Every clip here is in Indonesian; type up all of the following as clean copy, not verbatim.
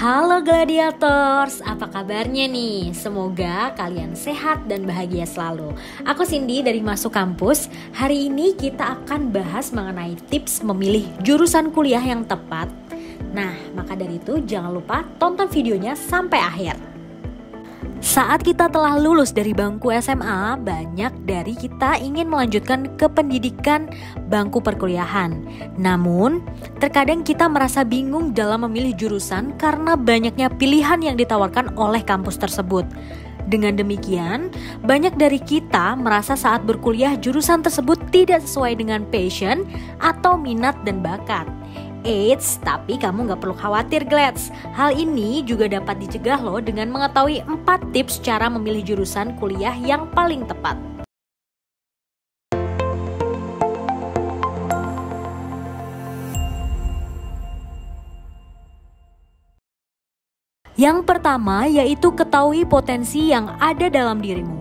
Halo Gladiators, apa kabarnya nih? Semoga kalian sehat dan bahagia selalu. Aku Cindy dari Masuk Kampus. Hari ini kita akan bahas mengenai tips memilih jurusan kuliah yang tepat. Nah, maka dari itu jangan lupa tonton videonya sampai akhir. Saat kita telah lulus dari bangku SMA, banyak dari kita ingin melanjutkan ke pendidikan bangku perkuliahan. Namun, terkadang kita merasa bingung dalam memilih jurusan karena banyaknya pilihan yang ditawarkan oleh kampus tersebut. Dengan demikian, banyak dari kita merasa saat berkuliah jurusan tersebut tidak sesuai dengan passion atau minat dan bakat. Eits, tapi kamu gak perlu khawatir Glads. Hal ini juga dapat dicegah loh dengan mengetahui 4 tips cara memilih jurusan kuliah yang paling tepat. Yang pertama yaitu ketahui potensi yang ada dalam dirimu.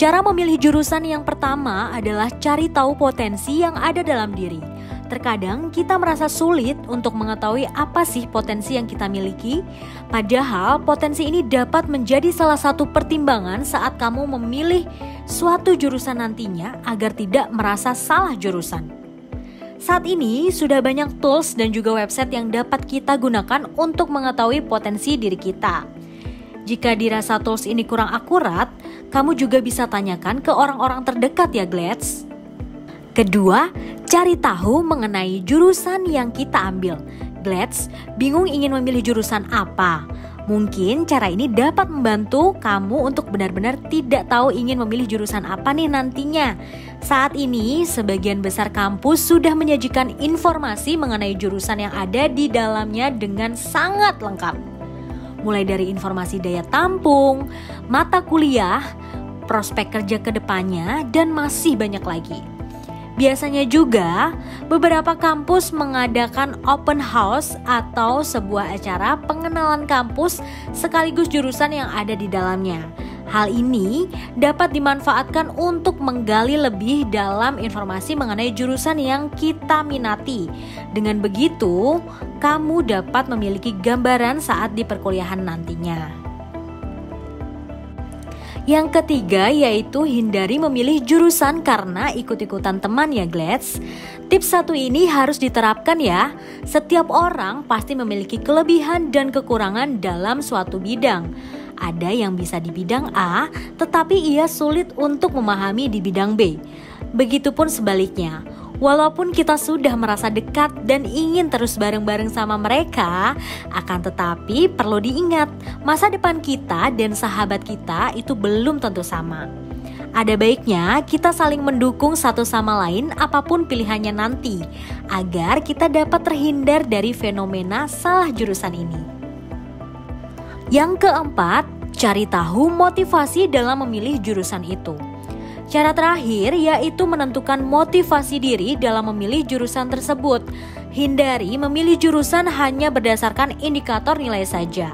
Cara memilih jurusan yang pertama adalah cari tahu potensi yang ada dalam diri. Terkadang kita merasa sulit untuk mengetahui apa sih potensi yang kita miliki, padahal potensi ini dapat menjadi salah satu pertimbangan saat kamu memilih suatu jurusan nantinya agar tidak merasa salah jurusan. Saat ini sudah banyak tools dan juga website yang dapat kita gunakan untuk mengetahui potensi diri kita. Jika dirasa tools ini kurang akurat, kamu juga bisa tanyakan ke orang-orang terdekat ya Glads. Kedua, cari tahu mengenai jurusan yang kita ambil. Glads, bingung ingin memilih jurusan apa? Mungkin cara ini dapat membantu kamu untuk benar-benar tidak tahu ingin memilih jurusan apa nih nantinya. Saat ini, sebagian besar kampus sudah menyajikan informasi mengenai jurusan yang ada di dalamnya dengan sangat lengkap. Mulai dari informasi daya tampung, mata kuliah, prospek kerja ke depannya, dan masih banyak lagi. Biasanya juga, beberapa kampus mengadakan open house atau sebuah acara pengenalan kampus sekaligus jurusan yang ada di dalamnya. Hal ini dapat dimanfaatkan untuk menggali lebih dalam informasi mengenai jurusan yang kita minati. Dengan begitu, kamu dapat memiliki gambaran saat di perkuliahan nantinya. Yang ketiga yaitu hindari memilih jurusan karena ikut-ikutan teman ya Glads. Tips satu ini harus diterapkan ya. Setiap orang pasti memiliki kelebihan dan kekurangan dalam suatu bidang. Ada yang bisa di bidang A, tetapi ia sulit untuk memahami di bidang B. Begitupun sebaliknya. Walaupun kita sudah merasa dekat dan ingin terus bareng-bareng sama mereka, akan tetapi perlu diingat, masa depan kita dan sahabat kita itu belum tentu sama. Ada baiknya kita saling mendukung satu sama lain apapun pilihannya nanti, agar kita dapat terhindar dari fenomena salah jurusan ini. Yang keempat, cari tahu motivasi dalam memilih jurusan itu. Cara terakhir yaitu menentukan motivasi diri dalam memilih jurusan tersebut. Hindari memilih jurusan hanya berdasarkan indikator nilai saja.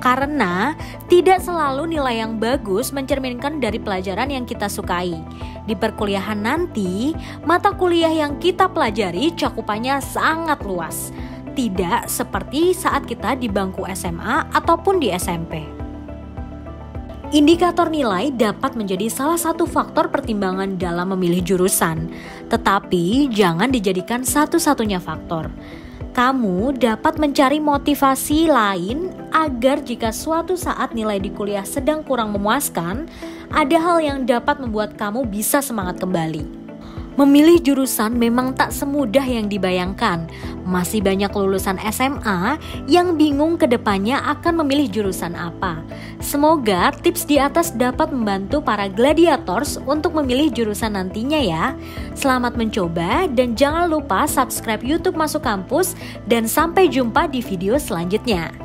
Karena tidak selalu nilai yang bagus mencerminkan dari pelajaran yang kita sukai. Di perkuliahan nanti, mata kuliah yang kita pelajari cakupannya sangat luas. Tidak seperti saat kita di bangku SMA ataupun di SMP. Indikator nilai dapat menjadi salah satu faktor pertimbangan dalam memilih jurusan, tetapi jangan dijadikan satu-satunya faktor. Kamu dapat mencari motivasi lain agar jika suatu saat nilai di kuliah sedang kurang memuaskan, ada hal yang dapat membuat kamu bisa semangat kembali. Memilih jurusan memang tak semudah yang dibayangkan. Masih banyak lulusan SMA yang bingung ke depannya akan memilih jurusan apa. Semoga tips di atas dapat membantu para gladiators untuk memilih jurusan nantinya ya. Selamat mencoba dan jangan lupa subscribe YouTube Masuk Kampus dan sampai jumpa di video selanjutnya.